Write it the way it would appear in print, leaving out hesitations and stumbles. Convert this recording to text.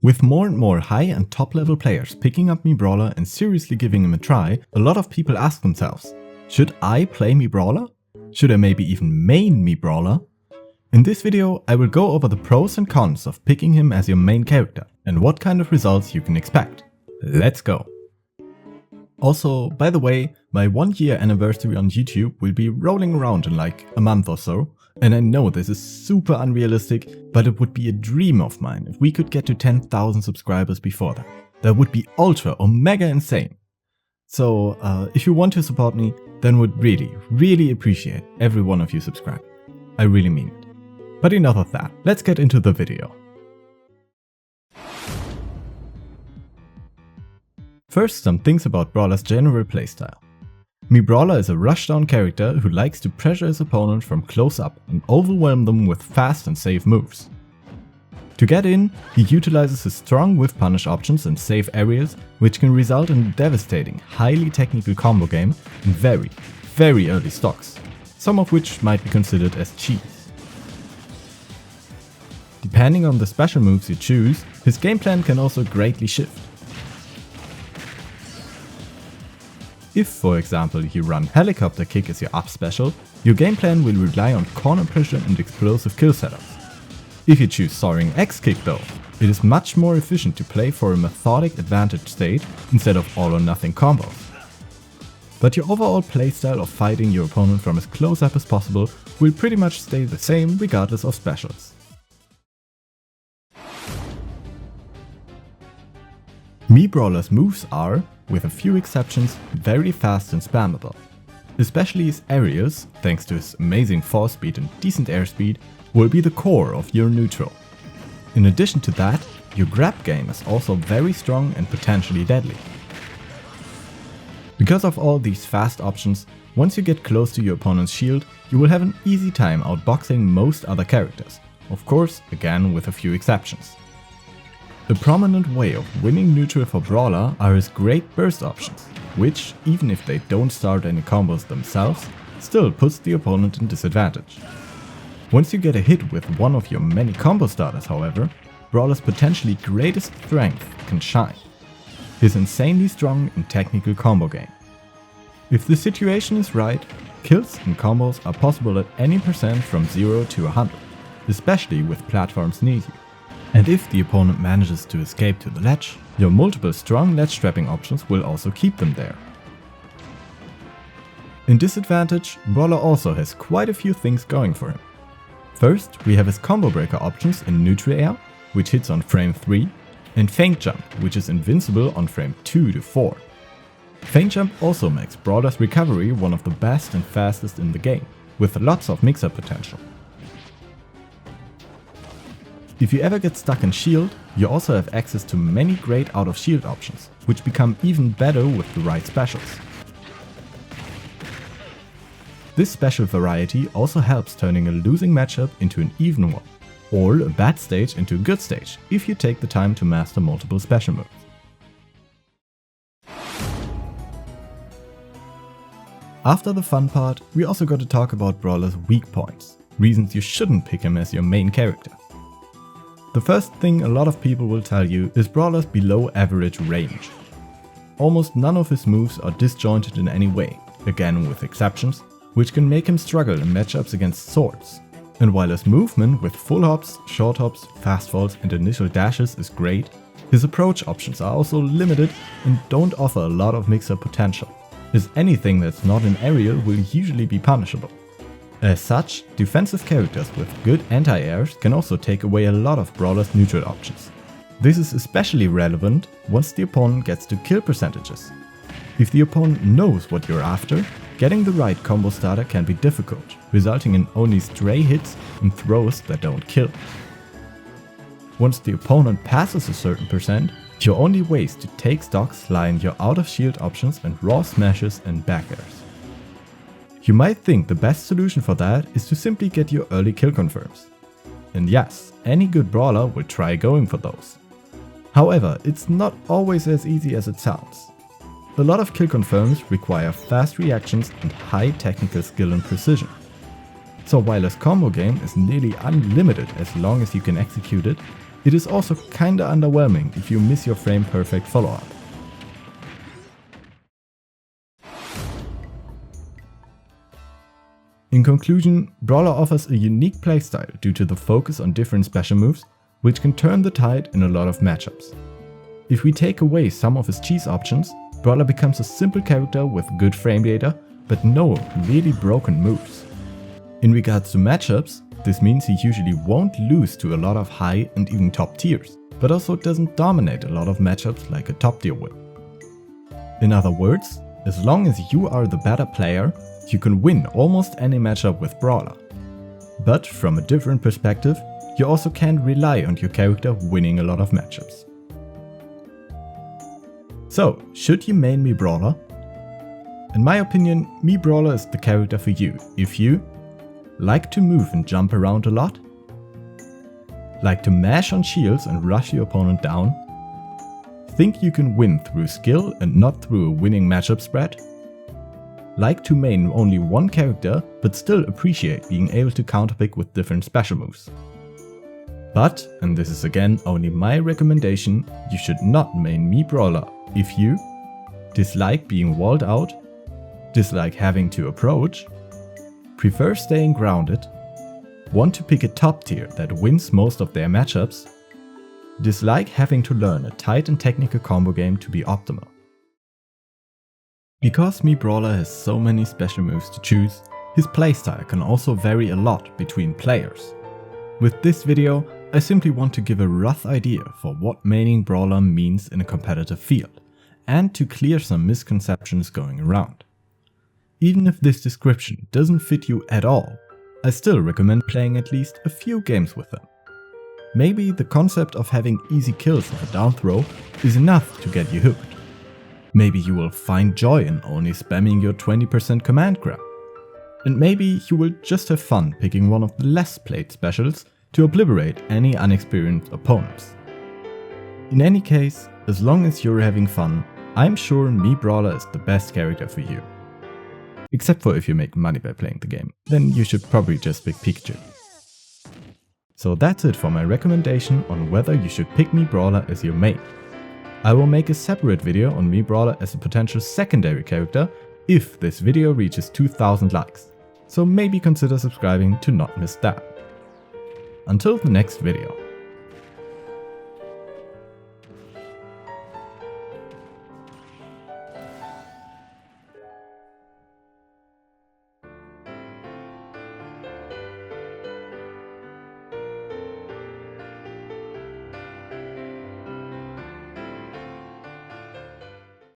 With more and more high and top level players picking up Mii Brawler and seriously giving him a try, a lot of people ask themselves, should I play Mii Brawler? Should I maybe even main Mii Brawler? In this video I will go over the pros and cons of picking him as your main character and what kind of results you can expect. Let's go! Also, by the way, my 1-year anniversary on YouTube will be rolling around in like a month or so, and I know this is super unrealistic, but it would be a dream of mine if we could get to 10,000 subscribers before that. That would be ultra or mega insane. So if you want to support me, then would really appreciate every one of you subscribing. I really mean it. But enough of that, let's get into the video. First, some things about Brawler's general playstyle. Mii Brawler is a rushdown character who likes to pressure his opponent from close up and overwhelm them with fast and safe moves. To get in, he utilizes his strong whiff punish options and safe areas, which can result in a devastating, highly technical combo game in very early stocks, some of which might be considered as cheese. Depending on the special moves you choose, his game plan can also greatly shift. If, for example, you run Helicopter Kick as your up special, your game plan will rely on corner pressure and explosive kill setups. If you choose Soaring X Kick though, it is much more efficient to play for a methodic advantage state instead of all or nothing combos. But your overall playstyle of fighting your opponent from as close up as possible will pretty much stay the same regardless of specials. Mii Brawler's moves are, with a few exceptions, very fast and spammable. Especially his aerials, thanks to his amazing force speed and decent airspeed, will be the core of your neutral. In addition to that, your grab game is also very strong and potentially deadly. Because of all these fast options, once you get close to your opponent's shield, you will have an easy time outboxing most other characters, of course again with a few exceptions. A prominent way of winning neutral for Brawler are his great burst options, which, even if they don't start any combos themselves, still puts the opponent in disadvantage. Once you get a hit with one of your many combo starters however, Brawler's potentially greatest strength can shine: his insanely strong and technical combo game. If the situation is right, kills and combos are possible at any percent from 0 to 100, especially with platforms near you. And if the opponent manages to escape to the ledge, your multiple strong ledge trapping options will also keep them there. In disadvantage, Brawler also has quite a few things going for him. First, we have his combo breaker options in neutral air, which hits on frame 3, and feint jump, which is invincible on frame 2 to 4. Feint jump also makes Brawler's recovery one of the best and fastest in the game, with lots of mix-up potential. If you ever get stuck in shield, you also have access to many great out of shield options, which become even better with the right specials. This special variety also helps turning a losing matchup into an even one, or a bad stage into a good stage if you take the time to master multiple special moves. After the fun part, we also got to talk about Brawler's weak points, reasons you shouldn't pick him as your main character. The first thing a lot of people will tell you is Brawler's below average range. Almost none of his moves are disjointed in any way, again with exceptions, which can make him struggle in matchups against swords. And while his movement with full hops, short hops, fast falls and initial dashes is great, his approach options are also limited and don't offer a lot of mix-up potential, as anything that's not an aerial will usually be punishable. As such, defensive characters with good anti-airs can also take away a lot of Brawler's neutral options. This is especially relevant once the opponent gets to kill percentages. If the opponent knows what you're after, getting the right combo starter can be difficult, resulting in only stray hits and throws that don't kill. Once the opponent passes a certain percent, your only ways to take stocks lie in your out of shield options and raw smashes and back airs. You might think the best solution for that is to simply get your early kill confirms. And yes, any good Brawler will try going for those. However, it's not always as easy as it sounds. A lot of kill confirms require fast reactions and high technical skill and precision. So while his combo game is nearly unlimited as long as you can execute it, It is also kinda underwhelming if you miss your frame perfect follow-up. In conclusion, Brawler offers a unique playstyle due to the focus on different special moves, which can turn the tide in a lot of matchups. If we take away some of his cheese options, Brawler becomes a simple character with good frame data, but no really broken moves. In regards to matchups, this means he usually won't lose to a lot of high and even top tiers, but also doesn't dominate a lot of matchups like a top tier will. In other words, as long as you are the better player, you can win almost any matchup with Brawler. But from a different perspective, you also can't rely on your character winning a lot of matchups. So, should you main Mii Brawler? In my opinion, Mii Brawler is the character for you if you like to move and jump around a lot, like to mash on shields and rush your opponent down, think you can win through skill and not through a winning matchup spread, like to main only one character but still appreciate being able to counterpick with different special moves. But, and this is again only my recommendation, you should not main Mii Brawler if you dislike being walled out, dislike having to approach, prefer staying grounded, want to pick a top tier that wins most of their matchups, dislike having to learn a tight and technical combo game to be optimal. Because Mii Brawler has so many special moves to choose, his playstyle can also vary a lot between players. With this video, I simply want to give a rough idea for what maining Brawler means in a competitive field, and to clear some misconceptions going around. Even if this description doesn't fit you at all, I still recommend playing at least a few games with him. Maybe the concept of having easy kills of a down throw is enough to get you hooked. Maybe you will find joy in only spamming your 20% command grab. And maybe you will just have fun picking one of the less played specials to obliterate any unexperienced opponents. In any case, as long as you're having fun, I'm sure Mii Brawler is the best character for you. Except for if you make money by playing the game, then you should probably just pick Pikachu. So that's it for my recommendation on whether you should pick Mii Brawler as your main. I will make a separate video on Mii Brawler as a potential secondary character if this video reaches 2000 likes, so maybe consider subscribing to not miss that. Until the next video.